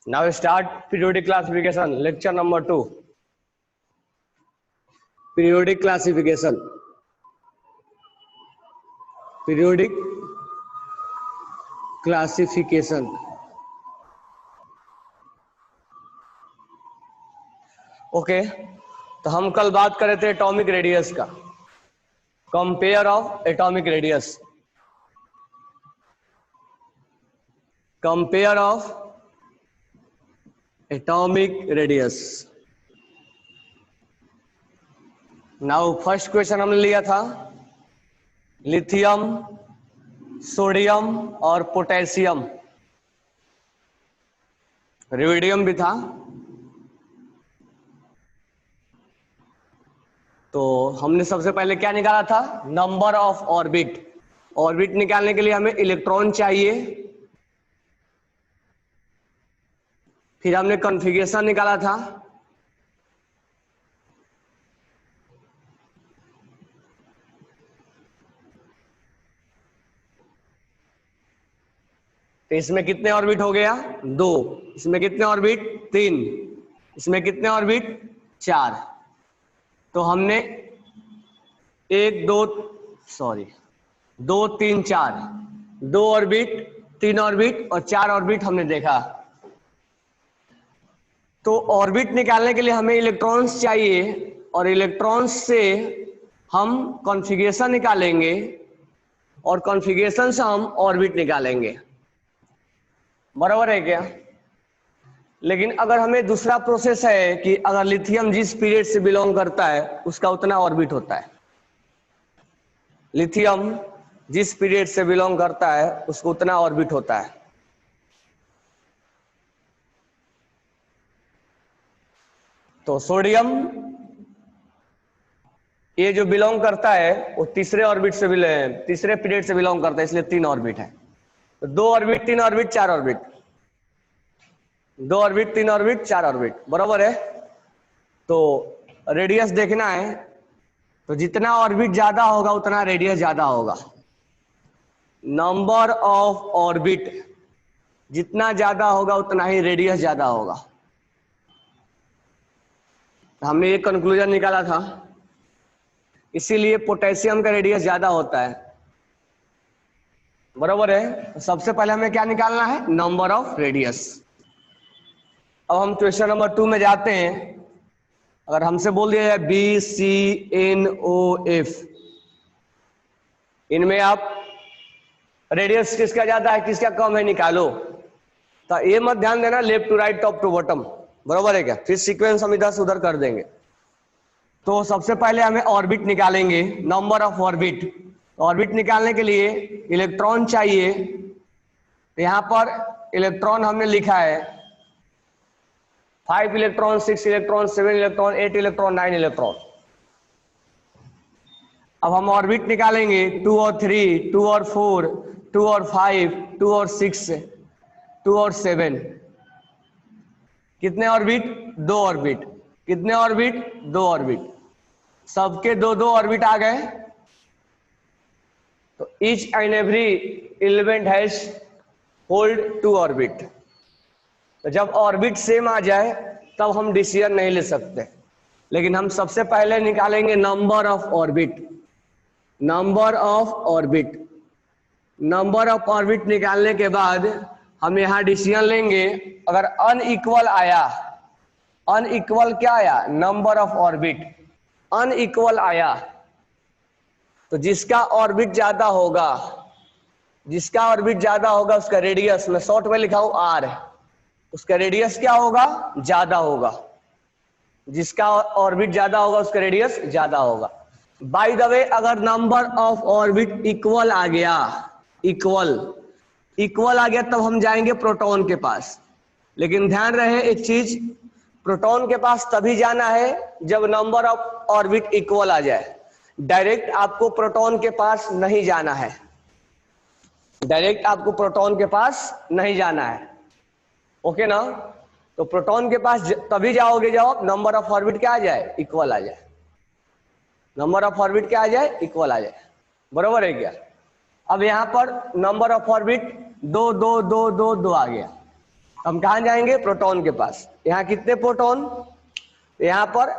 Now start periodic classification, lecture number 2. Periodic classification. Periodic classification. Okay तो हम कल बात कर रहे थे एटॉमिक रेडियस का, compare of atomic radius, compare of atomic radius. Now first question हमने लिया था लिथियम, सोडियम और पोटेशियम, रेडियम भी था। तो हमने सबसे पहले क्या निकाला था, नंबर ऑफ ऑर्बिट। ऑर्बिट निकालने के लिए हमें इलेक्ट्रॉन चाहिए, फिर हमने कॉन्फ़िगरेशन निकाला था, तो इसमें कितने ऑर्बिट हो गया, 2। इसमें कितने ऑर्बिट, 3। इसमें कितने ऑर्बिट, 4। तो हमने 2 3 4 2 ऑर्बिट, 3 ऑर्बिट और 4 ऑर्बिट हमने देखा। तो ऑर्बिट निकालने के लिए हमें इलेक्ट्रॉन्स चाहिए और इलेक्ट्रॉन्स से हम कॉन्फ़िगरेशन निकालेंगे और कॉन्फ़िगरेशन से हम ऑर्बिट निकालेंगे। बराबर है क्या? लेकिन अगर हमें दूसरा प्रोसेस है कि अगर लिथियम जिस पीरियड से बिलोंग करता है उसका उतना ऑर्बिट होता है, लिथियम जिस पीरियड से बिलोंग करता है उसको उतना ऑर्बिट होता है। तो सोडियम ये जो बिलोंग करता है वो तीसरे ऑर्बिट से तीसरे पीरियड से बिलोंग करता है, इसलिए 3 ऑर्बिट है। तो 2 orbit, 3 orbit, 4 orbit, 2 orbit, 3 orbit, 4 orbit, बराबर है। तो रेडियस देखना है, तो जितना ऑर्बिट ज्यादा होगा उतना रेडियस ज्यादा होगा। नंबर ऑफ ऑर्बिट जितना ज्यादा होगा उतना ही रेडियस ज्यादा होगा। हमने ये कंक्लूजन निकाला था, इसीलिए पोटेशियम का रेडियस ज्यादा होता है। बराबर है। सबसे पहले हमें क्या निकालना है, नंबर ऑफ रेडियस। अब हम क्वेश्चन नंबर 2 में जाते हैं। अगर हमसे बोल दिया जाए BCNOF, इनमें आप रेडियस किसका ज्यादा है किसका कम है निकालो। तो ये मत ध्यान देना left to right, top to bottom, बराबर है क्या? फिर सीक्वेंस हम इधर से उधर कर देंगे। तो सबसे पहले हमें ऑर्बिट निकालेंगे, नंबर ऑफ ऑर्बिट। ऑर्बिट निकालने के लिए इलेक्ट्रॉन चाहिए। यहां पर इलेक्ट्रॉन हमने लिखा है 5 electron, 6 electron, 7 electron, 8 electron, 9 electron. अब हम ऑर्बिट निकालेंगे 2 और 3, 2 और 4, 2 और 5, 2 और 6, 2 और 7। कितने ऑर्बिट, 2 ऑर्बिट। कितने ऑर्बिट, 2 ऑर्बिट। सबके 2-2 ऑर्बिट आ गए। तो each and every element has hold 2 orbit. तो जब ऑर्बिट सेम आ जाए तब हम डिसीजन नहीं ले सकते, लेकिन हम सबसे पहले निकालेंगे number of orbit. Number of orbit, number of orbit निकालने के बाद हम यहां डिसीजन लेंगे। अगर अनइक्वल आया, अनइक्वल क्या आया, नंबर ऑफ ऑर्बिट अनइक्वल आया, तो जिसका ऑर्बिट ज्यादा होगा, जिसका ऑर्बिट ज्यादा होगा उसका रेडियस, मैं शॉर्ट में लिखा हूं R, उसका रेडियस क्या होगा, ज्यादा होगा। जिसका ऑर्बिट ज्यादा होगा उसका रेडियस ज्यादा होगा। बाय द वे, अगर नंबर ऑफ ऑर्बिट इक्वल आ गया, इक्वल आ गया, तब हम जाएंगे प्रोटॉन के पास। लेकिन ध्यान रहे एक चीज, प्रोटॉन के पास तभी जाना है जब नंबर ऑफ ऑर्बिट इक्वल आ जाए। डायरेक्ट आपको प्रोटॉन के पास नहीं जाना है, डायरेक्ट आपको प्रोटॉन के पास नहीं जाना है। ओके ना? तो प्रोटॉन के पास तभी जाओगे जब नंबर ऑफ ऑर्बिट क्या आ जाए, इक्वल आ जाए। नंबर ऑफ ऑर्बिट क्या आ जाए, इक्वल आ जाए। बरोबर है क्या? अब यहां पर नंबर ऑफ ऑर्बिट 2 2 2 2 2 आ गया। हम कहाँ जाएंगे? प्रोटॉन के पास। यहाँ कितने प्रोटॉन? यहाँ पर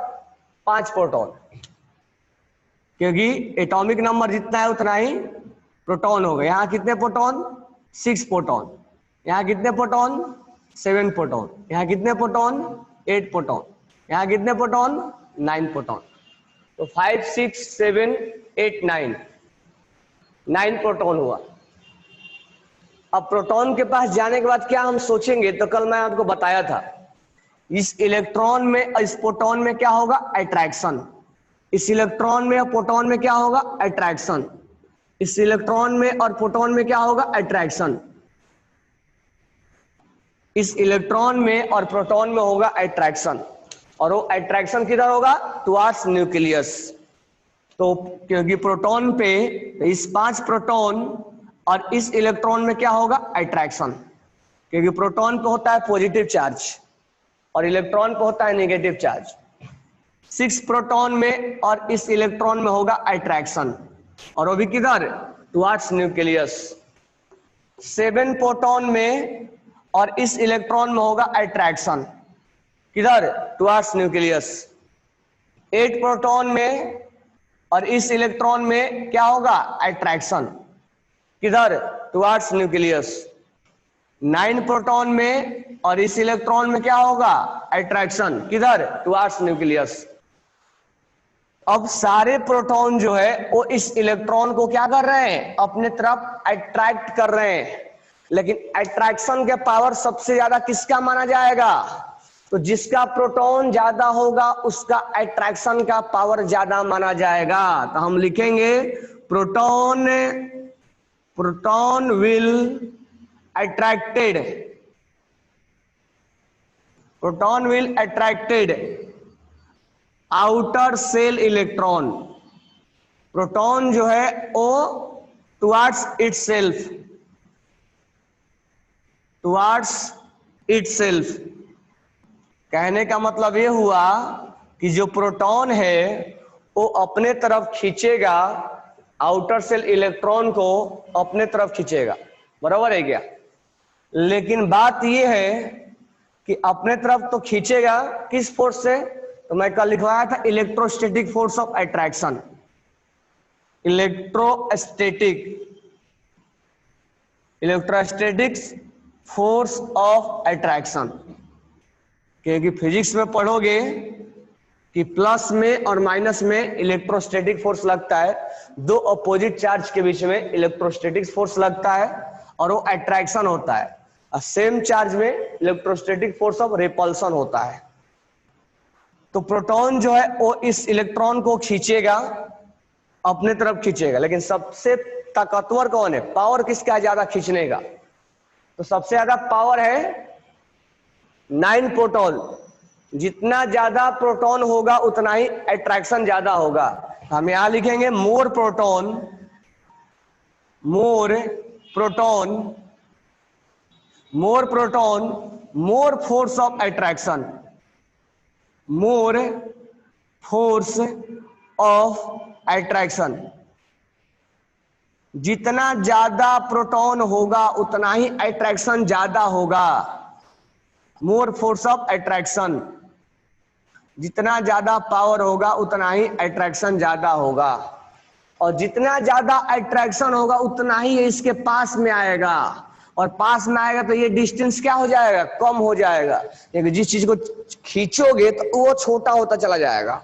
5 प्रोटॉन, क्योंकि एटॉमिक नंबर जितना है उतना ही प्रोटॉन होगा। यहाँ कितने प्रोटॉन? 6 प्रोटॉन। यहाँ कितने प्रोटॉन? 7 प्रोटॉन। यहाँ कितने प्रोटॉन? 8 प्रोटॉन। यहाँ कितने प्रोटॉन? 9 प्रोटॉन। तो 5 6 7 8 9 प्रोटॉन हुआ। अब प्रोटॉन के पास जाने के बाद क्या हम सोचेंगे? तो कल मैं आपको बताया था, इस इलेक्ट्रॉन में, इस प्रोटॉन में क्या होगा? अट्रैक्शन। इस इलेक्ट्रॉन में और प्रोटॉन में क्या होगा? अट्रैक्शन। इस इलेक्ट्रॉन में और प्रोटॉन में क्या होगा? अट्रैक्शन। इस इलेक्ट्रॉन में और प्रोटॉन में होगा अट्रैक्शन, और वो अट्रैक्शन किधर होगा? Towards nucleus. तो क्योंकि प्रोटॉन पे इस 5 प्रोटॉन और इस इलेक्ट्रॉन में क्या होगा? अट्रैक्शन, क्योंकि प्रोटॉन पे होता है पॉजिटिव चार्ज और इलेक्ट्रॉन पे होता है नेगेटिव चार्ज। 6 प्रोटॉन में और इस इलेक्ट्रॉन में होगा अट्रैक्शन, और वो भी किधर? Towards nucleus. 7 प्रोटॉन में और इस इलेक्ट्रॉन में होगा अट्रैक्शन, किधर? Towards nucleus. 8 प्रोटॉन में और इस इलेक्ट्रॉन में क्या होगा? अट्रैक्शन, किधर? Towards nucleus. 9 प्रोटॉन में और इस इलेक्ट्रॉन में क्या होगा? अट्रैक्शन, किधर? Towards nucleus. अब सारे प्रोटॉन जो है वो इस इलेक्ट्रॉन को क्या कर रहे हैं? अपने तरफ अट्रैक्ट कर रहे हैं। लेकिन अट्रैक्शन के पावर सबसे ज्यादा किसका माना जाएगा? तो जिसका प्रोटॉन ज्यादा होगा उसका अट्रैक्शन का पावर ज्यादा माना जाएगा। तो हम लिखेंगे proton will attracted, proton will attracted outer cell electron. Proton जो है वो टुवर्ड्स इटसेल्फ, टुवर्ड्स इटसेल्फ। कहने का मतलब ये हुआ कि जो प्रोटॉन है वो अपने तरफ खींचेगा, आउटर सेल इलेक्ट्रॉन को अपने तरफ खींचेगा, बराबर है क्या? लेकिन बात ये है कि अपने तरफ तो खींचेगा किस फोर्स से? तो मैं कल लिखवाया था electrostatic force of attraction, electrostatic force of attraction. क्योंकि फिजिक्स में पढ़ोगे कि प्लस में और माइनस में इलेक्ट्रोस्टैटिक फोर्स लगता है, दो अपोजिट चार्ज के बीच में इलेक्ट्रोस्टैटिक फोर्स लगता है और वो अट्रैक्शन होता है। और सेम चार्ज में इलेक्ट्रोस्टैटिक फोर्स ऑफ रिपल्सन होता है। तो प्रोटॉन जो है वो इस इलेक्ट्रॉन को खींचेगा, अपने तरफ खींचेगा। लेकिन सबसे ताकतवर कौन है? पावर किसका है ज्यादा खींचने का? तो सबसे ज्यादा पावर है 9 प्रोटॉन। जितना ज्यादा प्रोटॉन होगा उतना ही अट्रैक्शन ज्यादा होगा। हम यहां लिखेंगे more proton more force of attraction, more force of attraction. जितना ज्यादा प्रोटॉन होगा उतना ही अट्रैक्शन ज्यादा होगा। मोर फोर्स ऑफ अट्रैक्शन, जितना ज्यादा पावर होगा उतना ही अट्रैक्शन ज्यादा होगा, और जितना ज्यादा अट्रैक्शन होगा उतना ही ये इसके पास में आएगा, और पास में आएगा तो ये डिस्टेंस क्या हो जाएगा? कम हो जाएगा। क्योंकि जिस चीज को खींचोगे तो वो छोटा होता चला जाएगा।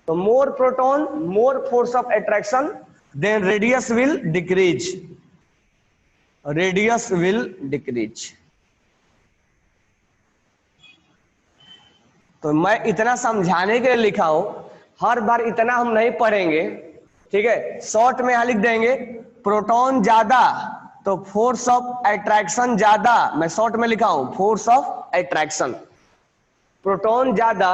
तो more proton, more force of attraction, then radius will decrease, radius will decrease. तो मैं इतना समझाने के लिए लिखा हूं, हर बार इतना हम नहीं पढ़ेंगे, ठीक है? शॉर्ट में यहां लिख देंगे प्रोटॉन ज्यादा तो फोर्स ऑफ अट्रैक्शन ज्यादा। मैं शॉर्ट में लिखा हूं फोर्स ऑफ अट्रैक्शन। प्रोटॉन ज्यादा,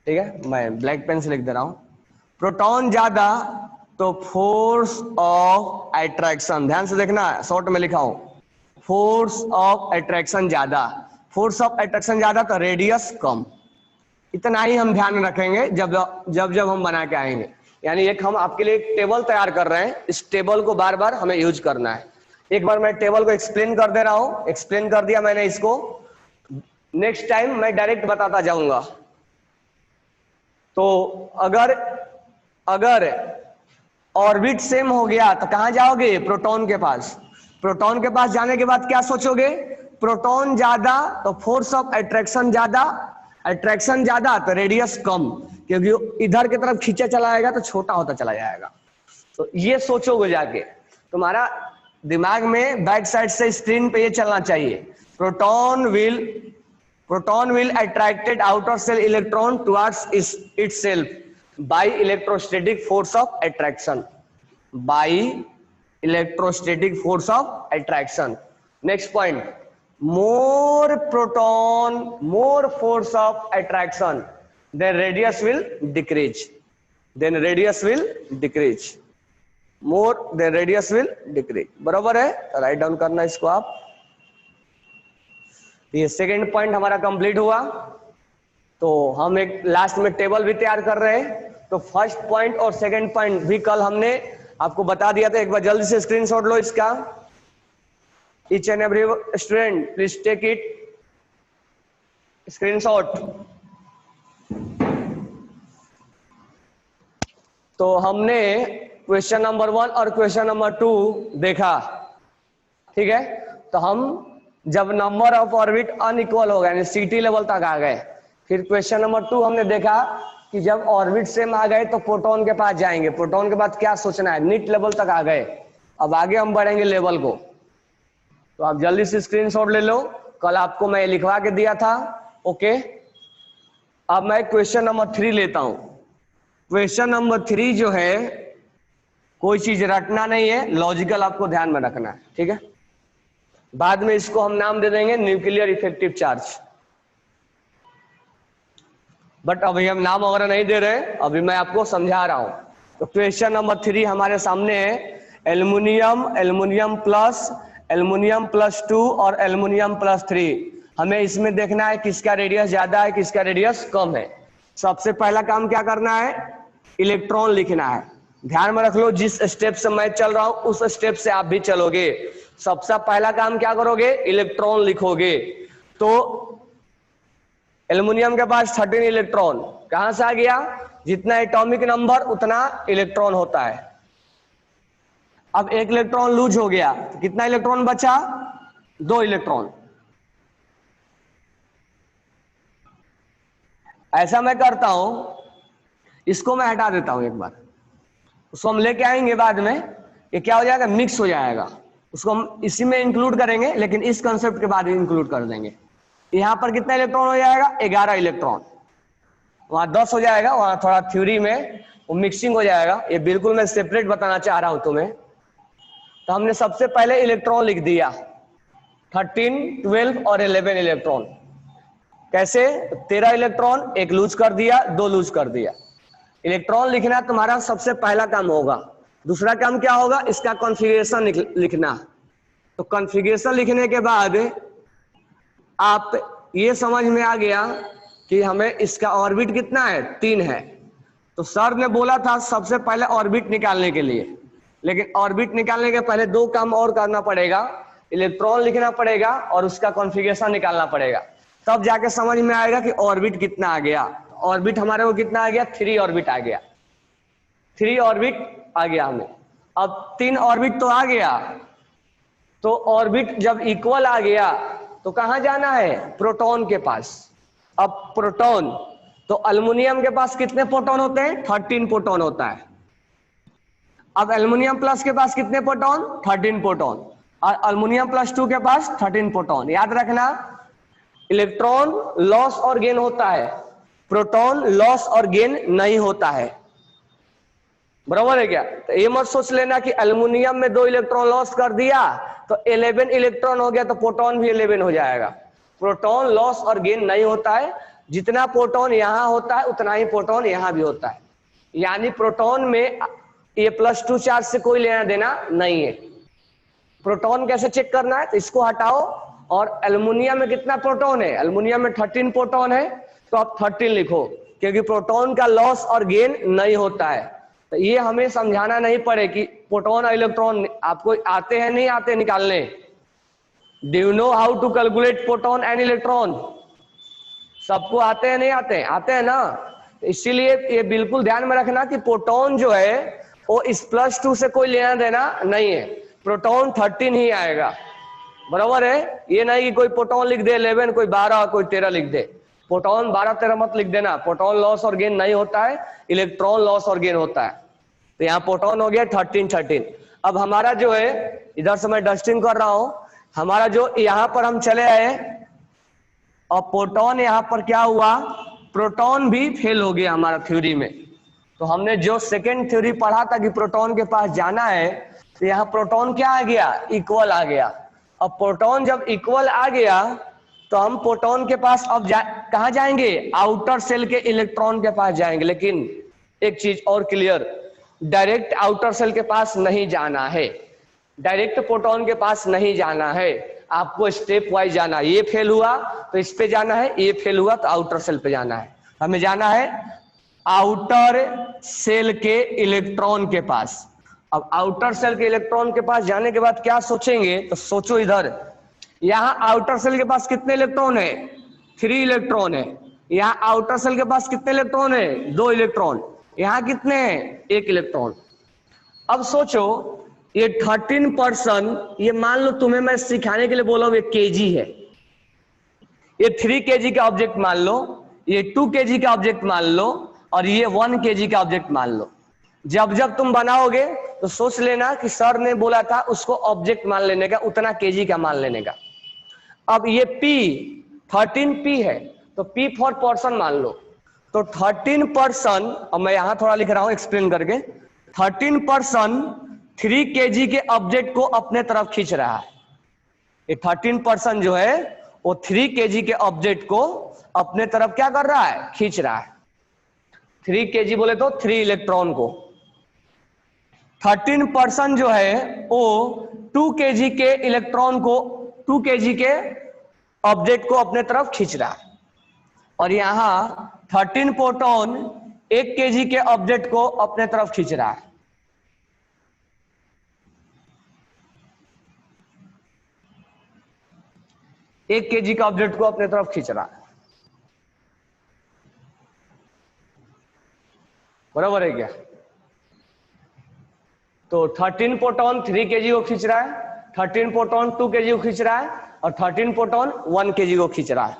ठीक है, मैं ब्लैक पेन से लिख दे रहा हूं। प्रोटॉन ज्यादा तो फोर्स ऑफ अट्रैक्शन, ध्यान से देखना, शॉर्ट में लिखा हूं फोर्स ऑफ अट्रैक्शन ज्यादा। फोर्स ऑफ अट्रैक्शन ज्यादा तो रेडियस कम। इतना ही हम ध्यान रखेंगे जब हम बना के आएंगे। यानी एक हम आपके लिए एक टेबल तैयार कर रहे हैं, इस टेबल को बार बार हमें यूज करना है। एक बार मैं टेबल को एक्सप्लेन कर दे रहा हूं, एक्सप्लेन कर दिया मैंने इसको, नेक्स्ट टाइम मैं डायरेक्ट बताता जाऊंगा। तो अगर ऑर्बिट सेम हो गया तो कहां जाओगे? प्रोटॉन के पास। प्रोटॉन के पास जाने के बाद क्या सोचोगे? प्रोटॉन ज्यादा तो फोर्स ऑफ अट्रैक्शन ज्यादा, अट्रैक्शन ज्यादा तो रेडियस कम, क्योंकि इधर की तरफ खींचा चला जाएगा तो छोटा होता चला जाएगा। तो ये सोचोगे जाके, तुम्हारा दिमाग में बैक साइड से स्क्रीन पे ये चलना चाहिए। Proton will attracted outer cell electron towards itself by electrostatic force of attraction, by electrostatic force of attraction. Next point, more proton, more force of attraction, then radius will decrease, then radius will decrease, more then radius will decrease। बराबर है, write down करना इसको आप। ये second point हमारा complete हुआ। तो हम एक लास्ट में टेबल भी तैयार कर रहे हैं। तो फर्स्ट पॉइंट और सेकंड पॉइंट भी कल हमने आपको बता दिया था, एक बार जल्दी से स्क्रीनशॉट लो इसका। Each and every student please take it screenshot. तो हमने क्वेश्चन नंबर 1 और क्वेश्चन नंबर 2 देखा, ठीक है। तो हम जब नंबर ऑफ ऑर्बिट अनइक्वल हो गए यानी सीटी लेवल तक आ गए, फिर क्वेश्चन नंबर 2 हमने देखा कि जब ऑर्बिट सेम आ गए तो प्रोटॉन के पास जाएंगे। प्रोटॉन के बाद क्या सोचना है? नीट लेवल तक आ गए, अब आगे हम बढ़ेंगे लेवल को। तो आप जल्दी से स्क्रीनशॉट ले लो, कल आपको मैं लिखवा के दिया था, ओके। अब मैं क्वेश्चन नंबर 3 लेता हूं। क्वेश्चन नंबर 3 जो है, कोई चीज रटना नहीं है, लॉजिकल आपको ध्यान में रखना है, ठीक है। बाद में इसको हम नाम दे देंगे न्यूक्लियर इफेक्टिव चार्ज, बट अभी हम नाम वगैरह नहीं दे रहे, अभी मैं आपको समझा रहा हूं। तो क्वेश्चन नंबर 3 हमारे सामने है, एल्युमिनियम, एल्युमिनियम प्लस 2 और एल्युमिनियम प्लस 3। हमें इसमें देखना है किसका रेडियस ज्यादा है, किसका रेडियस कम है। सबसे पहला काम क्या करना है? इलेक्ट्रॉन लिखना है। ध्यान में रख लो, जिस स्टेप से मैं चल रहा हूं उस स्टेप से आप भी चलोगे। सबसे पहला काम क्या करोगे? इलेक्ट्रॉन लिखोगे। तो एल्युमिनियम के पास 13 इलेक्ट्रॉन, कहां से आ गया? जितना एटॉमिक नंबर उतना इलेक्ट्रॉन होता है। अब एक इलेक्ट्रॉन लूज हो गया, तो कितना इलेक्ट्रॉन बचा? 2 इलेक्ट्रॉन। ऐसा मैं करता हूं, इसको मैं हटा देता हूं एक बार, उसको हम लेके आएंगे बाद में। ये क्या हो जाएगा? मिक्स हो जाएगा। उसको हम इसी में इंक्लूड करेंगे, लेकिन इस कंसेप्ट के बाद इंक्लूड कर देंगे। यहां पर कितना इलेक्ट्रॉन हो जाएगा? 11 इलेक्ट्रॉन। वहां 10 हो जाएगा, वहां थोड़ा थ्योरी में वो मिक्सिंग हो जाएगा। ये बिल्कुल मैं सेपरेट बताना चाह रहा हूं तुम्हें। तो हमने सबसे पहले इलेक्ट्रॉन लिख दिया, 13, 12 और 11 इलेक्ट्रॉन। कैसे? 13 इलेक्ट्रॉन, एक लूज कर दिया, 2 लूज कर दिया। इलेक्ट्रॉन लिखना तुम्हारा सबसे पहला काम होगा। दूसरा काम क्या होगा? इसका कॉन्फ़िगरेशन लिखना। तो कॉन्फ़िगरेशन लिखने के बाद आप ये समझ में आ गया कि हमें इसका ऑर्बिट कितना है? 3 है। तो सर ने बोला था सबसे पहले ऑर्बिट निकालने के लिए, लेकिन ऑर्बिट निकालने के पहले 2 काम और करना पड़ेगा। इलेक्ट्रॉन लिखना पड़ेगा और उसका कॉन्फ़िगरेशन निकालना पड़ेगा, तब जाके समझ में आएगा कि ऑर्बिट कितना आ गया। ऑर्बिट हमारे को कितना आ गया? 3 ऑर्बिट आ गया। 3 ऑर्बिट आ गया हमें। अब 3 ऑर्बिट तो आ गया, तो ऑर्बिट जब इक्वल आ गया तो कहां जाना है? प्रोटॉन के पास। अब प्रोटॉन, तो अल्युमिनियम के पास कितने प्रोटॉन होते हैं? 13 प्रोटॉन होता है। अब एल्युमिनियम प्लस के पास कितने प्रोटॉन? 13 प्रोटॉन। और अल्युमिनियम प्लस 2 के पास 13 प्रोटॉन। याद रखना, इलेक्ट्रॉन लॉस और गेन होता है, प्रोटॉन लॉस और गेन नहीं होता है। बराबर है क्या? तो ये मत सोच लेना कि एल्युमिनियम में 2 इलेक्ट्रॉन लॉस कर दिया तो 11 इलेक्ट्रॉन हो गया तो प्रोटॉन भी 11 हो जाएगा। प्रोटॉन लॉस और गेन नहीं होता है। जितना प्रोटॉन यहां होता है उतना ही प्रोटॉन यहां भी होता है। यानी प्रोटॉन में ये +2 चार्ज से कोई लेना देना नहीं है। प्रोटॉन कैसे चेक करना है? तो इसको हटाओ और एल्युमिनियम में कितना प्रोटॉन है? एल्युमिनियम में 13 प्रोटॉन है, तो आप 13 लिखो, क्योंकि प्रोटॉन का लॉस और गेन नहीं होता है। तो ये हमें समझाना नहीं पड़े कि प्रोटॉन और इलेक्ट्रॉन आपको आते हैं नहीं आते निकालने। Do you know how to calculate proton and electron? सबको आते हैं नहीं आते? आते हैं ना। इसीलिए ये बिल्कुल ध्यान में रखना कि प्रोटॉन जो है वो इस +2 से कोई लेना देना नहीं है, प्रोटॉन 13 ही आएगा, बराबर है। ये नहीं कि कोई प्रोटॉन लिख दे 11, कोई 12, कोई 13 लिख दे। प्रोटॉन 12 13 मत लिख देना, प्रोटॉन लॉस और गेन नहीं होता है, इलेक्ट्रॉन लॉस और गेन होता है। तो यहाँ प्रोटॉन हो गया 13। अब हमारा जो है, इधर से मैं डस्टिंग कर रहा हूं, हमारा जो यहां पर हम चले आए और प्रोटॉन यहां पर क्या हुआ, प्रोटॉन भी फेल हो गया हमारा थ्योरी में। तो हमने जो सेकेंड थ्योरी पढ़ा था कि प्रोटॉन के पास जाना है, तो यहाँ प्रोटॉन क्या आ गया, इक्वल आ गया। अब प्रोटॉन जब इक्वल आ गया तो हम प्रोटॉन के पास अब कहाँ जाएंगे, आउटर सेल के इलेक्ट्रॉन के पास जाएंगे। लेकिन एक चीज और क्लियर, डायरेक्ट आउटर सेल के पास नहीं जाना है, डायरेक्ट प्रोटॉन के पास नहीं जाना है, आपको स्टेप वाइज जाना है। ये फेल हुआ तो इस पे जाना है, ये फेल हुआ तो आउटर सेल पे जाना है। हमें जाना है आउटर सेल के इलेक्ट्रॉन के पास। अब आउटर सेल के इलेक्ट्रॉन के पास जाने के बाद क्या सोचेंगे, तो सोचो इधर, यहां आउटर सेल के पास कितने इलेक्ट्रॉन है, 3 इलेक्ट्रॉन है। यहां आउटर सेल के पास कितने इलेक्ट्रॉन है, 2 इलेक्ट्रॉन। यहां कितने हैं, 1 इलेक्ट्रॉन। अब सोचो ये 13%, ये मान लो तुम्हें मैं सिखाने के लिए बोला हूं, ये केजी है, ये 3 केजी का ऑब्जेक्ट मान लो, ये 2 केजी का ऑब्जेक्ट मान लो, और ये 1 केजी का ऑब्जेक्ट मान लो। जब जब तुम बनाओगे तो सोच लेना कि सर ने बोला था उसको ऑब्जेक्ट मान लेने का, उतना केजी का मान लेने का। अब ये P 13P है, तो P फॉर पर्सन मान लो। तो 13%, अब मैं यहां थोड़ा लिख रहा हूं एक्सप्लेन करके, 13% 3 केजी के ऑब्जेक्ट को अपने तरफ खींच रहा है। ये 13% जो है वो 3 केजी के ऑब्जेक्ट को अपने तरफ क्या कर रहा है, खींच रहा है। 3 केजी बोले तो 3 इलेक्ट्रॉन को। 13% जो है वो 2 केजी के इलेक्ट्रॉन को, 2 केजी के ऑब्जेक्ट को अपने तरफ खींच रहा है। और यहां 13 प्रोटॉन 1 केजी के ऑब्जेक्ट को अपने तरफ खींच रहा है। एक केजी का ऑब्जेक्ट को अपने तरफ खींच रहा है, बराबर है क्या? तो 13 प्रोटॉन 3 केजी को खींच रहा है, 13 प्रोटॉन 2 केजी को खींच रहा है, और 13 प्रोटॉन 1 केजी को खींच रहा है।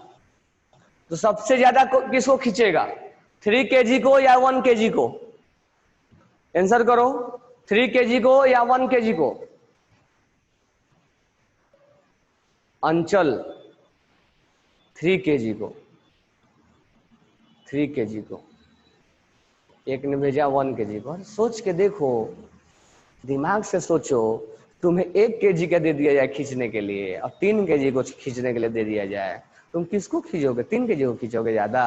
तो सबसे ज्यादा किसको खींचेगा, 3 केजी को या 1 केजी को? आंसर करो, 3 केजी को या 1 केजी को? अंचल 3 केजी को, 3 केजी को। एक ने भेजा 1 केजी को। सोच के देखो, दिमाग से सोचो, तुम्हें 1 केजी का दे दिया जाए खींचने के लिए और 3 केजी को खींचने के लिए दे दिया जाए, तुम किसको खींचोगे, 3 केजी को खींचोगे ज्यादा?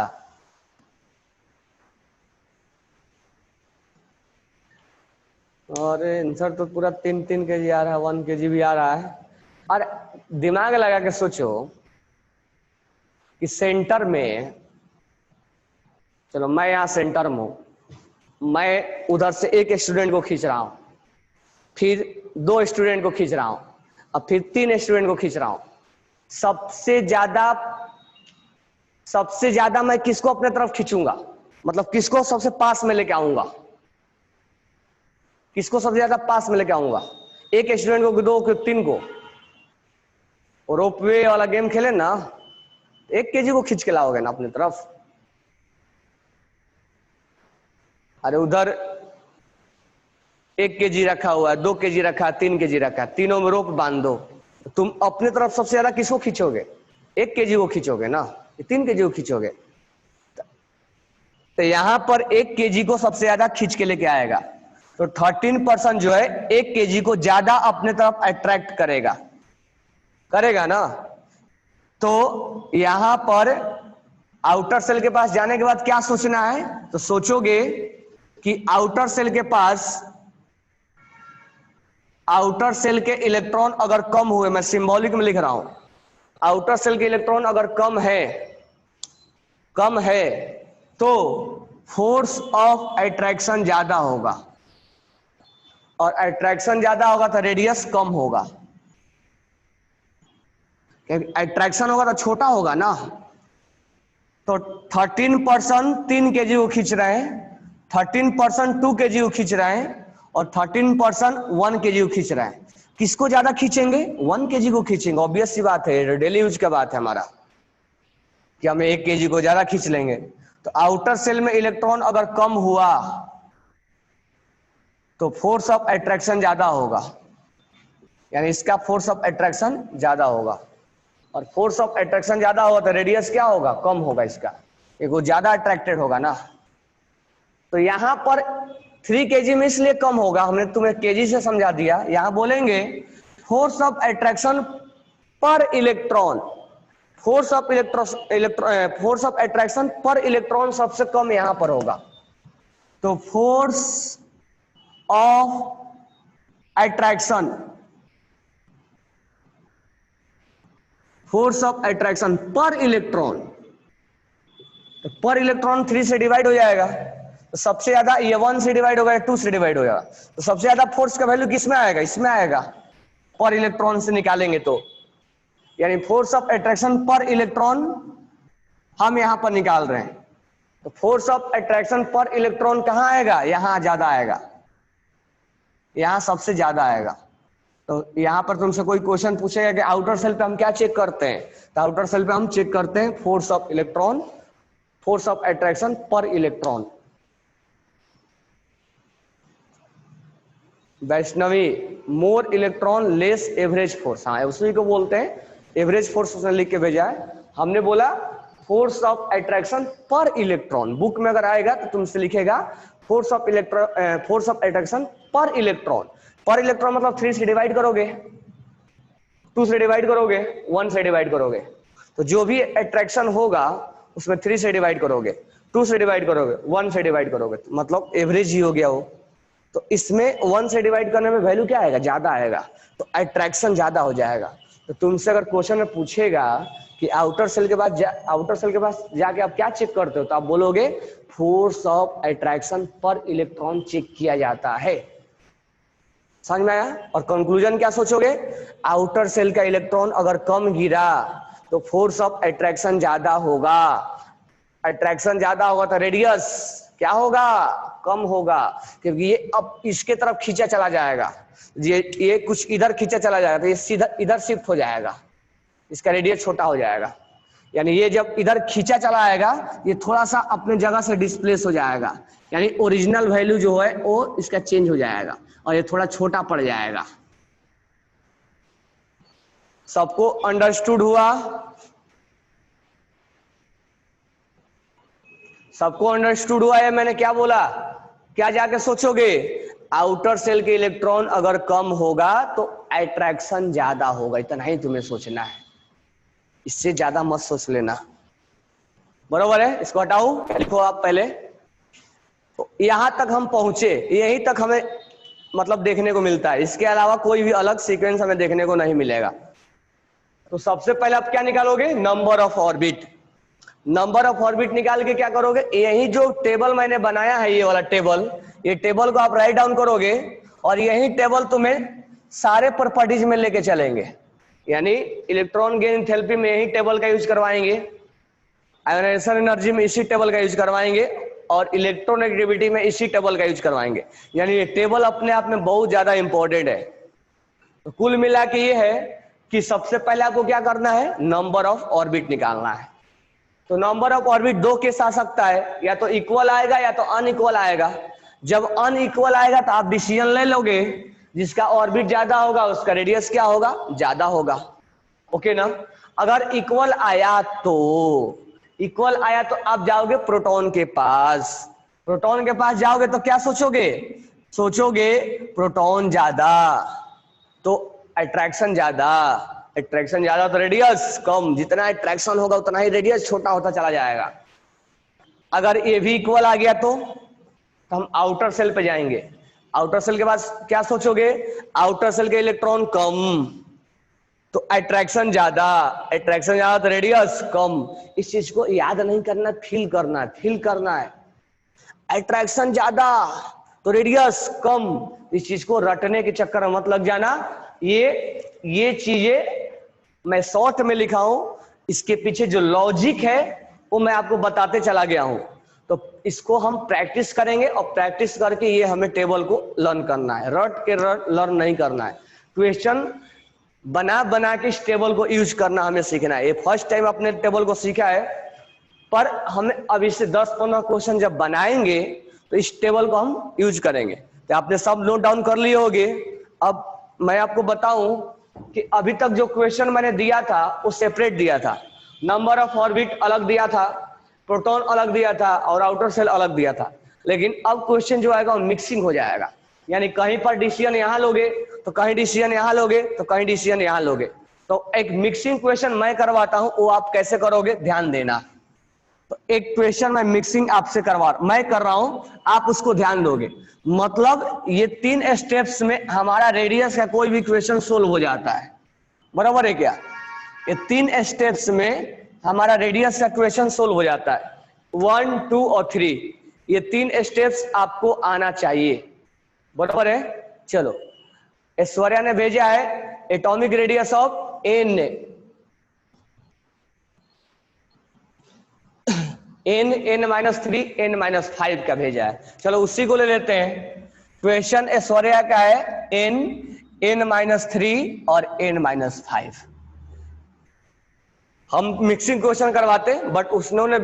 और आंसर तो पूरा 3 केजी आ रहा है, 1 केजी भी आ रहा है। और दिमाग लगा के सोचो कि सेंटर में, चलो मैं यहां सेंटर में हूं, मैं उधर से एक स्टूडेंट को खींच रहा हूं, फिर 2 स्टूडेंट को खींच रहा हूं, अब फिर 3 स्टूडेंट को खींच रहा हूं। सबसे ज्यादा मैं किसको अपने तरफ खींचूंगा, मतलब किसको सबसे पास में लेके आऊंगा, किसको सबसे ज्यादा पास में लेके आऊंगा? एक स्टूडेंट को, 2 को, 3 को? रोपवे वाला गेम खेले ना, 1 केजी को खींच के लाओगे ना अपनी तरफ। अरे उधर 1 केजी रखा हुआ है, 2 केजी रखा है, 3 केजी रखा है, तीनों में रोप बांध दो, तुम अपने तरफ सबसे ज्यादा किसको खींचोगे? 1 केजी को खींचोगे ना, 3 केजी को खींचोगे? तो यहां पर 1 केजी को सबसे ज्यादा खींच के लेके आएगा। तो 13% जो है 1 केजी को ज्यादा अपने तरफ अट्रैक्ट करेगा, करेगा ना। तो यहां पर आउटर सेल के पास जाने के बाद क्या सोचना है, तो सोचोगे कि आउटर सेल के पास, आउटर सेल के इलेक्ट्रॉन अगर कम हुए, मैं सिंबॉलिक में लिख रहा हूं, आउटर सेल के इलेक्ट्रॉन अगर कम है तो फोर्स ऑफ अट्रैक्शन ज्यादा होगा। और अट्रैक्शन ज्यादा होगा तो रेडियस कम होगा, क्योंकि अट्रैक्शन होगा तो छोटा होगा ना। तो 13% 3 kg को खींच रहे हैं, 13% 2 kg को खींच रहे हैं, और 13% 1 kg को खींच रहे हैं। किसको ज्यादा खींचेंगे? 1 kg को खींचेंगे। ऑब्वियस सी बात है, डेली यूज का बात है हमारा कि हम 1 kg को ज्यादा खींच लेंगे। तो आउटर सेल में इलेक्ट्रॉन अगर कम हुआ तो फोर्स ऑफ अट्रैक्शन ज्यादा होगा, यानी इसका फोर्स ऑफ अट्रैक्शन ज्यादा होगा। और फोर्स ऑफ अट्रैक्शन ज्यादा होगा तो रेडियस क्या होगा? कम होगा इसका, एक वो ज्यादा अट्रैक्टेड होगा ना। तो यहां पर 3 kg में इसलिए कम होगा, हमने तुम्हें केजी से समझा दिया। यहां बोलेंगे फोर्स ऑफ अट्रैक्शन पर electron, force of force of attraction पर इलेक्ट्रॉन सबसे कम यहां पर होगा। तो force of attraction, force of attraction पर इलेक्ट्रॉन, तो पर इलेक्ट्रॉन 3 से डिवाइड हो जाएगा। तो सबसे ज्यादा ये 1 से डिवाइड होगा या 2 से डिवाइड हो जाएगा। तो सबसे ज्यादा फोर्स का वैल्यू किस में आएगा? इसमें आएगा, पर इलेक्ट्रॉन से निकालेंगे तो, यानी फोर्स ऑफ अट्रैक्शन पर इलेक्ट्रॉन हम यहां पर निकाल रहे हैं। तो फोर्स ऑफ अट्रैक्शन पर इलेक्ट्रॉन कहां आएगा? यहां ज्यादा आएगा, यहां सबसे ज्यादा आएगा। तो यहां पर तुमसे कोई क्वेश्चन पूछेगा कि आउटर सेल पे हम क्या चेक करते हैं, तो आउटर सेल पे हम चेक करते हैं force of electron, force of attraction पर electron. Vaishnavi, more electron less average force, हाँ उसी को बोलते हैं एवरेज फोर्स, उसने लिख के भेजा है। हमने बोला फोर्स ऑफ अट्रैक्शन पर इलेक्ट्रॉन, बुक में अगर आएगा तो तुमसे लिखेगा force of force of attraction पर इलेक्ट्रॉन। पर इलेक्ट्रॉन मतलब 3 से डिवाइड करोगे, 2 से डिवाइड करोगे, 1 से डिवाइड करोगे। तो जो भी अट्रैक्शन होगा उसमें 3 से डिवाइड करोगे, 2 से डिवाइड करोगे, 1 से डिवाइड करोगे, तो मतलब एवरेज ही हो गया वो। तो इसमें 1 से डिवाइड करने में वैल्यू क्या आएगा? ज्यादा आएगा, तो अट्रैक्शन ज्यादा हो जाएगा। तो तुमसे अगर क्वेश्चन में पूछेगा कि आउटर सेल के पास जाके आप क्या चेक करते हो, तो आप बोलोगे फोर्स ऑफ अट्रैक्शन पर इलेक्ट्रॉन चेक किया जाता है। समझ में आया? और कंक्लूजन क्या सोचोगे? आउटर सेल का इलेक्ट्रॉन अगर कम गिरा तो फोर्स ऑफ अट्रैक्शन ज्यादा होगा, अट्रैक्शन ज्यादा होगा तो रेडियस क्या होगा? कम होगा, क्योंकि ये अब इसके तरफ खींचा चला जाएगा, ये कुछ इधर खींचा चला जाएगा तो ये सीधा इधर शिफ्ट हो जाएगा, इसका रेडियस छोटा हो जाएगा। यानी ये जब इधर खींचा चला आएगा ये थोड़ा सा अपने जगह से डिस्प्लेस हो जाएगा, यानी ओरिजिनल वैल्यू जो है वो इसका चेंज हो जाएगा और ये थोड़ा छोटा पड़ जाएगा। सबको अंडरस्टूड हुआ? सबको अंडरस्टूड हुआ? है मैंने क्या बोला? क्या जाके सोचोगे? आउटर सेल के इलेक्ट्रॉन अगर कम होगा तो अट्रैक्शन ज्यादा होगा, इतना ही तुम्हें सोचना है, इससे ज्यादा मत सोच लेना। बरोबर है? इसको हटाओ, लिखो आप पहले। तो यहां तक हम पहुंचे, यहीं तक हमें मतलब देखने को मिलता है, इसके अलावा कोई भी अलग सीक्वेंस हमें देखने को नहीं मिलेगा। तो सबसे पहले आप क्या निकालोगे? Number of orbit. Number of orbit निकाल के क्या करोगे? यही जो टेबल मैंने बनाया है, ये वाला टेबल, ये टेबल को आप राइट डाउन करोगे और यही टेबल तुम्हें सारे प्रॉपर्टीज में लेके चलेंगे। यानी इलेक्ट्रॉन गेन एंथैल्पी में यही टेबल का यूज करवाएंगे, आयोनाइजेशन एनर्जी में इसी टेबल का यूज करवाएंगे, और इलेक्ट्रोनेगेटिविटी में इसी टेबल का यूज करवाएंगे। यानी ये टेबल अपने आप में बहुत ज्यादा इंपॉर्टेंट है। तो कुल मिला के ये है कि सबसे पहले आपको क्या करना है? नंबर ऑफ ऑर्बिट निकालना है। तो नंबर ऑफ ऑर्बिट 2 केस आ सकता है, या तो इक्वल आएगा या तो अनइक्वल आएगा। जब अनइक्वल आएगा तो आप डिसीजन ले लोगे, जिसका ऑर्बिट ज्यादा होगा उसका रेडियस क्या होगा? ज्यादा होगा। ओके ना? अगर इक्वल आया तो आप जाओगे प्रोटॉन के पास। प्रोटॉन के पास जाओगे तो क्या सोचोगे? प्रोटॉन ज्यादा तो अट्रैक्शन ज्यादा, अट्रैक्शन ज्यादा तो रेडियस कम, जितना अट्रैक्शन होगा उतना ही रेडियस छोटा होता चला जाएगा। अगर ये भी इक्वल आ गया तो हम आउटर सेल पे जाएंगे। आउटर सेल के पास क्या सोचोगे? आउटर सेल के इलेक्ट्रॉन कम तो अट्रैक्शन ज्यादा, अट्रैक्शन ज्यादा तो रेडियस कम। इस चीज को याद नहीं करना, फील करना है। अट्रैक्शन ज्यादा तो रेडियस कम। इस चीज को रटने के चक्कर में मत लग जाना। ये चीजें मैं शॉर्ट में लिखा हूं, इसके पीछे जो लॉजिक है वो मैं आपको बताते चला गया हूं। तो इसको हम प्रैक्टिस करेंगे और प्रैक्टिस करके ये हमें टेबल को लर्न करना है, रट के लर्न नहीं करना है। क्वेश्चन बना बना के इस टेबल को यूज करना हमें सीखना है। ये फर्स्ट टाइम अपने टेबल को सीखा है, पर हमें अभी से 10-15 क्वेश्चन जब बनाएंगे तो इस टेबल को हम यूज करेंगे। तो आपने सब नोट डाउन कर लिए होंगे। अब मैं आपको बताऊं कि अभी तक जो क्वेश्चन मैंने दिया था वो सेपरेट दिया था। नंबर ऑफ ऑर्बिट अलग दिया था, प्रोटॉन अलग दिया था और आउटर सेल अलग दिया था। लेकिन अब क्वेश्चन जो आएगा वो मिक्सिंग हो जाएगा, यानी कहीं पर डिसीजन यहां लोगे तो कहीं डिसीजन यहां लोगे तो कहीं डिसीजन यहां लोगे। तो एक मिक्सिंग क्वेश्चन मैं करवाता हूं, वो आप कैसे करोगे ध्यान देना। तो एक क्वेश्चन मैं मिक्सिंग आपसे मैं कर रहा हूं, आप उसको ध्यान दोगे। मतलब ये 3 स्टेप्स में हमारा रेडियस का कोई भी क्वेश्चन सोल्व हो जाता है, बराबर है क्या? ये 3 स्टेप्स में हमारा रेडियस का क्वेश्चन सोल्व हो जाता है। 1, 2 और 3, ये 3 स्टेप्स आपको आना चाहिए, बराबर है। चलो, ऐश्वर्या ने भेजा है atomic radius of N n-3 n-5 का भेजा है। चलो उसी को ले लेते हैं। क्वेश्चन ऐश्वर्या का है n-3 और n-5। हम मिक्सिंग क्वेश्चन करवाते हैं, बट उसने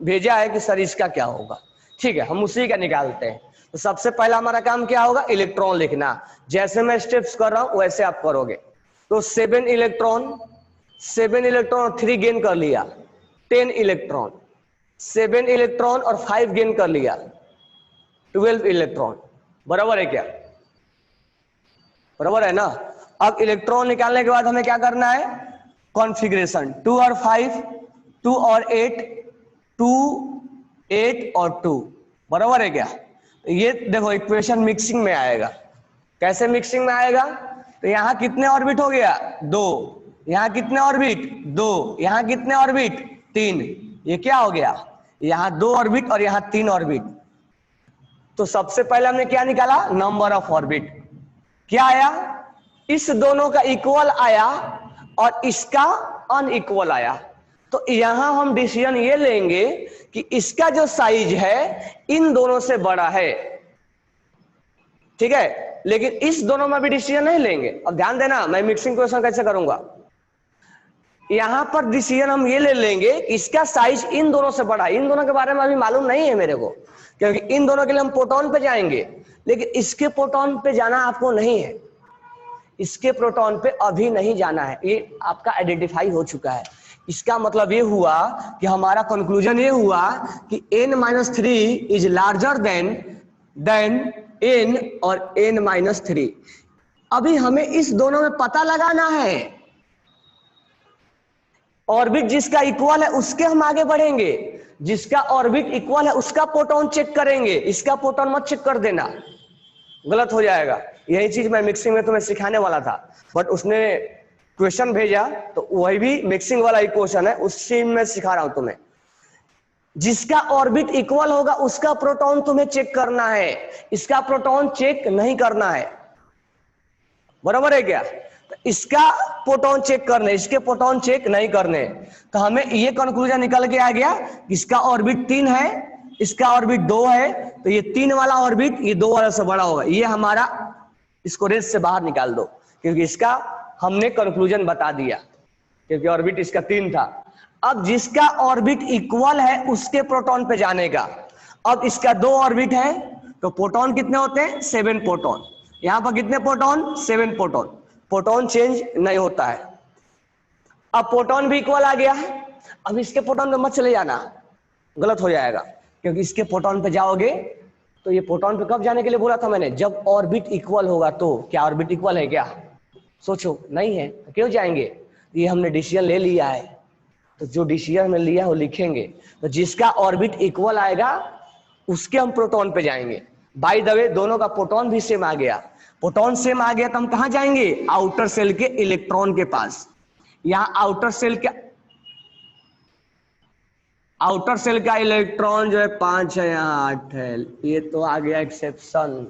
भेजा है कि सर इसका क्या होगा। ठीक है, हम उसी का निकालते हैं। तो सबसे पहला हमारा काम क्या होगा, इलेक्ट्रॉन लिखना। जैसे मैं स्टेप्स कर रहा हूं वैसे आप करोगे। तो 7 इलेक्ट्रॉन 3 गेन कर लिया, 10 इलेक्ट्रॉन, 7 इलेक्ट्रॉन और 5 गेन कर लिया, 12 इलेक्ट्रॉन, बराबर है क्या? बराबर है ना। अब इलेक्ट्रॉन निकालने के बाद हमें क्या करना है, कॉन्फ़िगरेशन 2 और 5, 2 और 8, 2, 8 और 2, बराबर है क्या? ये देखो इक्वेशन मिक्सिंग में आएगा। कैसे मिक्सिंग में आएगा? तो यहां कितने ऑर्बिट हो गया, 2, यहां कितने ऑर्बिट, 2, यहां कितने ऑर्बिट, 3, ये क्या हो गया, यहां 2 ऑर्बिट और यहां 3 ऑर्बिट। तो सबसे पहले हमने क्या निकाला, नंबर ऑफ ऑर्बिट। क्या आया, इस दोनों का इक्वल आया और इसका अनइक्वल आया। तो यहां हम डिसीजन ये लेंगे कि इसका जो साइज है इन दोनों से बड़ा है, ठीक है। लेकिन इस दोनों में भी डिसीजन नहीं लेंगे। अब ध्यान देना, मैं मिक्सिंग क्वेश्चन कैसे करूंगा। यहां पर डिसीजन हम ये ले लेंगे इसका साइज इन दोनों से बड़ा। इन दोनों के बारे में अभी मालूम नहीं है मेरे को, क्योंकि इन दोनों के लिए हम प्रोटॉन पे जाएंगे, लेकिन इसके प्रोटॉन पे जाना आपको नहीं है। इसके प्रोटॉन पे अभी नहीं जाना है, ये आपका आइडेंटिफाई हो चुका है। इसका मतलब ये हुआ कि हमारा कंक्लूजन ये हुआ कि n-3 is larger than n और n-3। अभी हमें इस दोनों में पता लगाना है, ऑर्बिट जिसका इक्वल है उसके हम आगे बढ़ेंगे, जिसका ऑर्बिट इक्वल है उसका प्रोटॉन चेक करेंगे, इसका प्रोटॉन मत चेक कर देना, गलत हो जाएगा। यही चीज मैं मिक्सिंग में तुम्हें सिखाने वाला था, बट उसने क्वेश्चन भेजा तो वही भी मिक्सिंग वाला ही क्वेश्चन है, उसी में सिखा रहा हूं तुम्हें। जिसका ऑर्बिट इक्वल होगा उसका प्रोटॉन तुम्हें चेक करना है, इसका प्रोटॉन चेक नहीं करना है, बराबर है क्या? तो इसका प्रोटॉन चेक करने, इसके प्रोटॉन चेक नहीं करने। तो हमें ये कंक्लूजन निकल के आ गया, इसका ऑर्बिट 3 है, इसका ऑर्बिट 2 है, तो ये 3 वाला ऑर्बिट ये 2 वाला से बड़ा होगा। ये हमारा, इसको रेस से बाहर निकाल दो, क्योंकि इसका हमने कंक्लूजन बता दिया, क्योंकि ऑर्बिट इसका 3 था। अब जिसका ऑर्बिट इक्वल है उसके प्रोटॉन पे जाने का। अब इसका 2 ऑर्बिट है, तो प्रोटॉन कितने होते हैं, 7 प्रोटॉन। यहां पर कितने प्रोटॉन, 7 प्रोटॉन। प्रोटॉन चेंज नहीं होता है। अब प्रोटॉन भी इक्वल आ गया है। अब इसके प्रोटॉन पे मत चले जाना, गलत हो जाएगा, क्योंकि इसके प्रोटॉन पे जाओगे तो ये प्रोटॉन पे कब जाने के लिए बोला था मैंने, जब ऑर्बिट इक्वल होगा। तो क्या ऑर्बिट इक्वल है क्या, सोचो, नहीं है तो क्यों जाएंगे। ये हमने डिसीजन ले लिया है, तो जो डिसीजन में लिया वो लिखेंगे। तो जिसका ऑर्बिट इक्वल आएगा उसके हम प्रोटॉन पे जाएंगे। बाय द वे दोनों का प्रोटॉन भी सेम आ गया। प्रोटॉन सेम आ गया तो हम कहां जाएंगे, आउटर सेल के इलेक्ट्रॉन के पास। यहां आउटर सेल के आउटर सेल का इलेक्ट्रॉन जो है 5 है, यहाँ 8 है। ये तो आ गया एक्सेप्शन,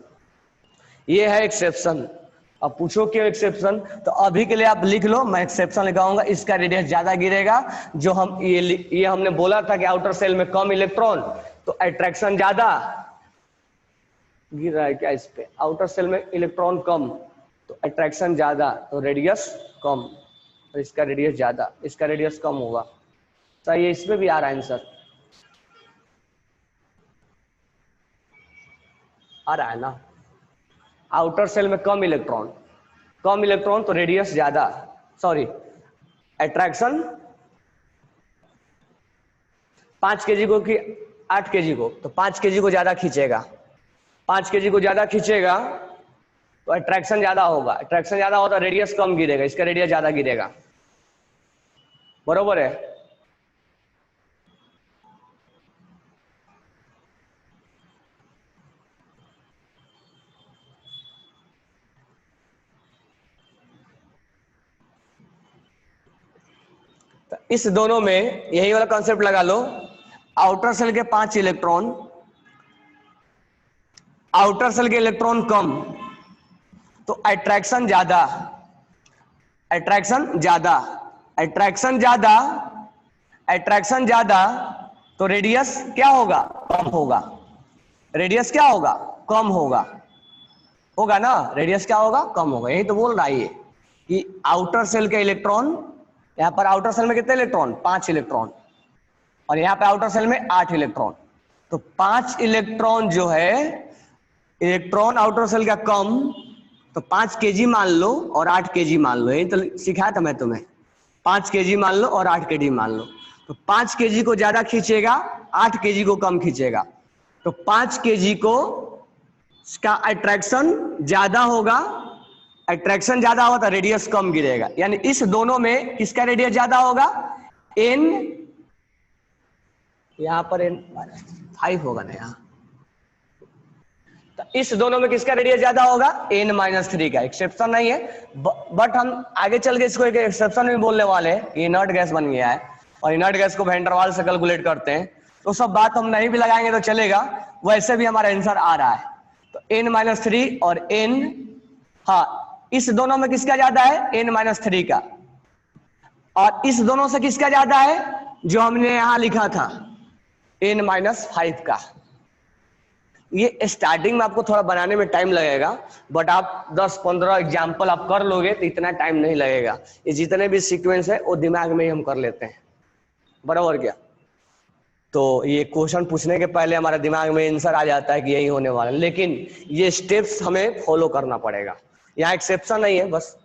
ये है एक्सेप्शन। अब पूछो क्यों एक्सेप्शन, तो अभी के लिए आप लिख लो, मैं एक्सेप्शन लगाऊंगा। इसका रेडियस ज्यादा गिरेगा, जो हम ये हमने बोला था कि आउटर सेल में कम इलेक्ट्रॉन, तो अट्रैक्शन ज्यादा गिर रहा है क्या इस पे, आउटर सेल में इलेक्ट्रॉन कम तो अट्रैक्शन ज्यादा, तो रेडियस कम, और इसका रेडियस ज्यादा, इसका रेडियस कम होगा। सही है, इसमें भी आ रहा है आंसर, आ रहा है ना। आउटर सेल में कम इलेक्ट्रॉन तो रेडियस ज्यादा, सॉरी अट्रैक्शन 5 केजी को कि 8 केजी को, तो 5 केजी को ज्यादा खींचेगा, 5 केजी को ज्यादा खींचेगा तो अट्रैक्शन ज्यादा होगा, अट्रैक्शन ज्यादा होता तो रेडियस कम गिरेगा, इसका रेडियस ज्यादा गिरेगा। बरोबर है। तो इस दोनों में यही वाला कॉन्सेप्ट लगा लो, आउटर सेल के 5 इलेक्ट्रॉन, आउटर सेल के इलेक्ट्रॉन कम तो अट्रैक्शन ज्यादा, अट्रैक्शन ज्यादा, अट्रैक्शन ज्यादा, अट्रैक्शन ज्यादा, तो रेडियस क्या होगा, कम होगा, रेडियस क्या होगा, कम होगा, होगा ना, रेडियस क्या होगा, कम होगा। यही तो बोल रहा है ये कि आउटर सेल के इलेक्ट्रॉन, यहां पर आउटर सेल में कितने इलेक्ट्रॉन, 5 इलेक्ट्रॉन, और यहां पे आउटर सेल में 8 इलेक्ट्रॉन, तो 5 इलेक्ट्रॉन जो है, इलेक्ट्रॉन आउटर सेल का कम, तो 5 केजी मान लो और 8 केजी मान लो, यही तो सिखाया था मैं तुम्हें, 5 केजी मान लो और 8 केजी मान लो, तो 5 केजी को ज्यादा खींचेगा, 8 केजी को कम खींचेगा, तो 5 केजी को का अट्रैक्शन ज्यादा होगा, अट्रैक्शन ज्यादा होगा तो रेडियस कम गिरेगा, यानी इस दोनों में किसका रेडियस ज्यादा होगा, एन, यहां पर एन 5 होगा ना यहाँ, तो इस दोनों में किसका रेडियस ज्यादा होगा, n-3 का। एक्सेप्शन नहीं है, बट हम आगे चल के इसको एक एक्सेप्शन भी बोलने वाले हैं। ये इनर्ट गैस बन गया है और इनर्ट गैस को वैन डर वाल्स से कैलकुलेट करते हैं, तो सब बात हम नहीं भी लगाएंगे तो चलेगा, वैसे भी हमारा आंसर आ रहा है। तो n-3 और n, हाँ इस दोनों में किसका ज्यादा है, n-3 का, और इस दोनों से किसका ज्यादा है, जो हमने यहां लिखा था n-5 का। ये स्टार्टिंग में आपको थोड़ा बनाने में टाइम लगेगा, बट आप 10-15 एग्जाम्पल आप कर लोगे तो इतना टाइम नहीं लगेगा। ये जितने भी सीक्वेंस है वो दिमाग में ही हम कर लेते हैं, बराबर क्या। तो ये क्वेश्चन पूछने के पहले हमारे दिमाग में आंसर आ जाता है कि यही होने वाला है, लेकिन ये स्टेप्स हमें फॉलो करना पड़ेगा। यहाँ एक्सेप्शन नहीं है, बस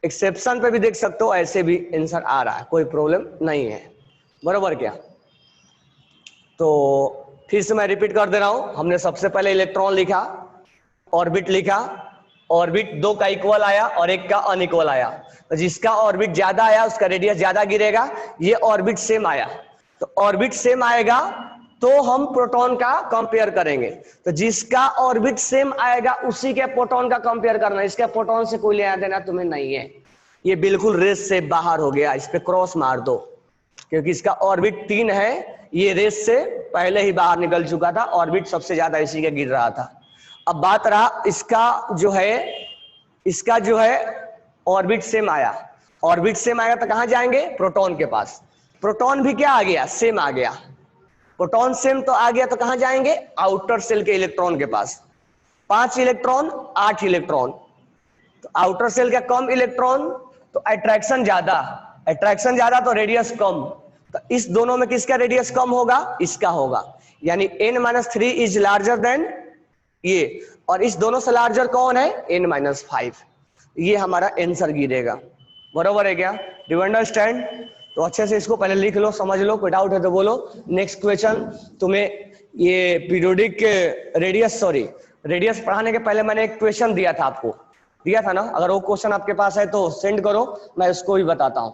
एक्सेप्शन पे भी देख सकते हो, ऐसे भी आंसर आ रहा है, कोई प्रॉब्लम नहीं है, बराबर क्या। तो फिर से मैं रिपीट कर दे रहा हूं, हमने सबसे पहले इलेक्ट्रॉन लिखा, ऑर्बिट लिखा, ऑर्बिट 2 का इक्वल आया और 1 का अनइक्वल आया, तो जिसका ऑर्बिट ज्यादा आया उसका रेडियस ज्यादा गिरेगा। ये ऑर्बिट सेम आया, तो ऑर्बिट सेम आएगा तो हम प्रोटॉन का कंपेयर करेंगे, तो जिसका ऑर्बिट सेम आएगा उसी के प्रोटॉन का कंपेयर करना, इसके प्रोटॉन से कोई लेना देना तुम्हें नहीं है। ये बिल्कुल रेस से बाहर हो गया, इस पे क्रॉस मार दो, क्योंकि इसका ऑर्बिट 3 है, ये रेस से पहले ही बाहर निकल चुका था, ऑर्बिट सबसे ज्यादा इसी के गिर रहा था। अब बात रहा इसका जो है ऑर्बिट सेम आया, ऑर्बिट सेम आएगा तो कहां जाएंगे, प्रोटॉन के पास, प्रोटॉन भी क्या आ गया, सेम आ गया, प्रोटॉन सेम तो आ गया तो कहां जाएंगे, आउटर सेल के इलेक्ट्रॉन के पास। 5 इलेक्ट्रॉन 8 इलेक्ट्रॉन, तो आउटर सेल का कम इलेक्ट्रॉन तो अट्रैक्शन ज्यादा, अट्रैक्शन ज्यादा तो रेडियस कम, तो इस दोनों में किसका रेडियस कम होगा, इसका होगा, यानी n-3 इज लार्जर देन ये, और इस दोनों से लार्जर कौन है, n-5, ये हमारा आंसर गिरेगा, बरोबर है क्या, डू यू अंडरस्टैंड। तो अच्छे से इसको पहले लिख लो, समझ लो, कोई डाउट है तो बोलो। नेक्स्ट क्वेश्चन, तुम्हें ये पीरियोडिक रेडियस, सॉरी रेडियस पढ़ाने के पहले मैंने एक क्वेश्चन दिया था आपको, दिया था ना, अगर वो क्वेश्चन आपके पास है तो सेंड करो, मैं उसको भी बताता हूं।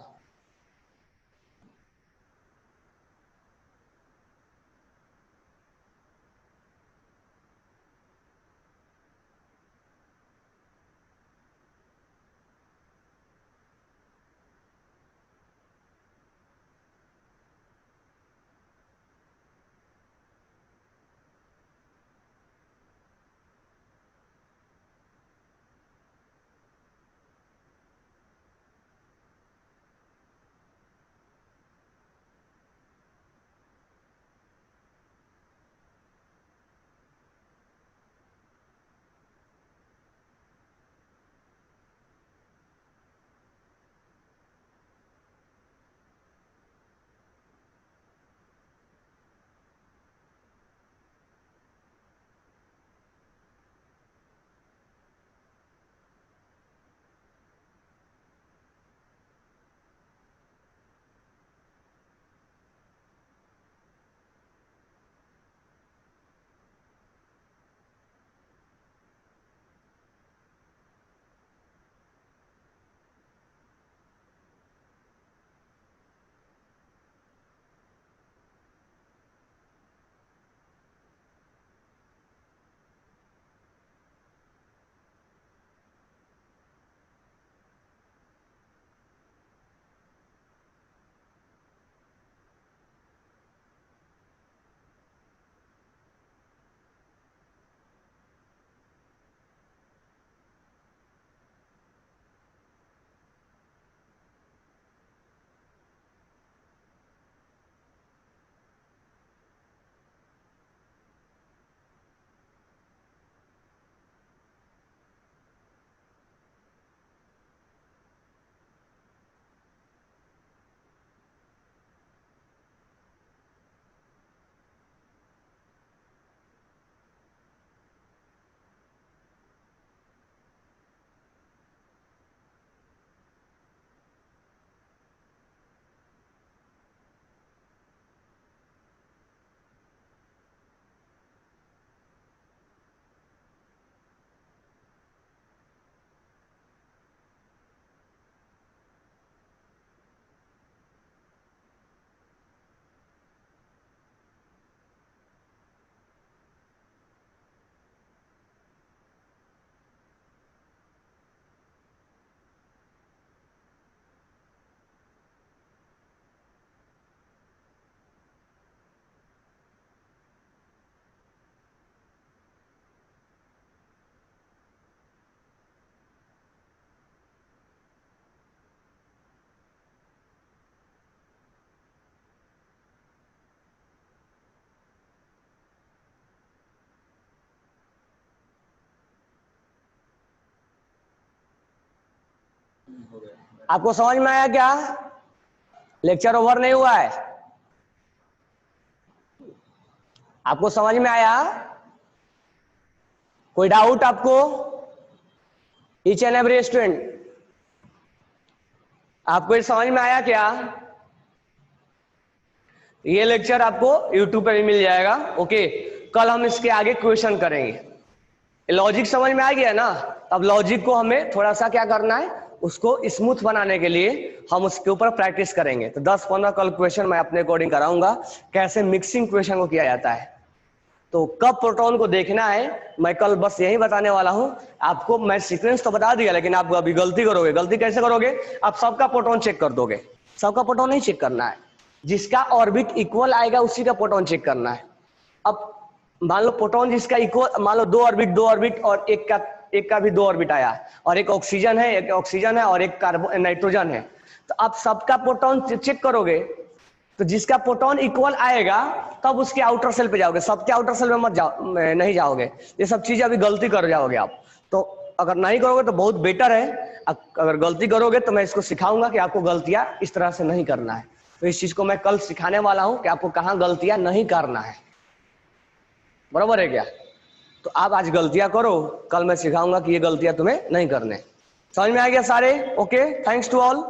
आपको समझ में आया क्या? लेक्चर ओवर नहीं हुआ है? आपको समझ में आया? कोई डाउट आपको? ईच एंड एवरी स्टूडेंट, आपको ये समझ में आया क्या? ये लेक्चर आपको YouTube पे भी मिल जाएगा। ओके, कल हम इसके आगे क्वेश्चन करेंगे। लॉजिक समझ में आ गया ना? अब लॉजिक को हमें थोड़ा सा क्या करना है, उसको स्मूथ बनाने के लिए हम उसके ऊपर प्रैक्टिस करेंगे। तो 10-15 कल क्वेश्चन मैं अपने अकॉर्डिंग कराऊंगा, कैसे मिक्सिंग क्वेश्चन को किया जाता है। तो कब प्रोटॉन को देखना है मैं कल बस यही बताने वाला हूं आपको। मैं सीक्वेंस तो बता दिया, लेकिन आप अभी गलती करोगे। गलती कैसे करोगे? आप सबका प्रोटॉन चेक कर दोगे। सबका प्रोटॉन नहीं चेक करना है, जिसका ऑर्बिट इक्वल आएगा उसी का प्रोटॉन चेक करना है। अब मान लो प्रोटॉन जिसका इक्वल, मान लो दो ऑर्बिट और एक का भी दो ऑर्बिट आया, और एक ऑक्सीजन है और एक कार्बन नाइट्रोजन है। तो आप सबका प्रोटॉन चेक करोगे, तो जिसका प्रोटॉन इक्वल आएगा तब उसके आउटर सेल पे जाओगे। सबके आउटर सेल में मत जाओ, नहीं जाओगे। ये सब चीजें अभी गलती कर जाओगे आप। तो अगर नहीं करोगे तो बहुत बेटर है, अगर गलती करोगे तो मैं इसको सिखाऊंगा कि आपको गलतियां इस तरह से नहीं करना है। तो इस चीज को मैं कल सिखाने वाला हूं कि आपको कहां गलतियां नहीं करना है। बराबर है क्या? तो आप आज गलतियां करो, कल मैं सिखाऊंगा कि ये गलतियां तुम्हें नहीं करने। समझ में आ गया सारे? Okay, thanks to all.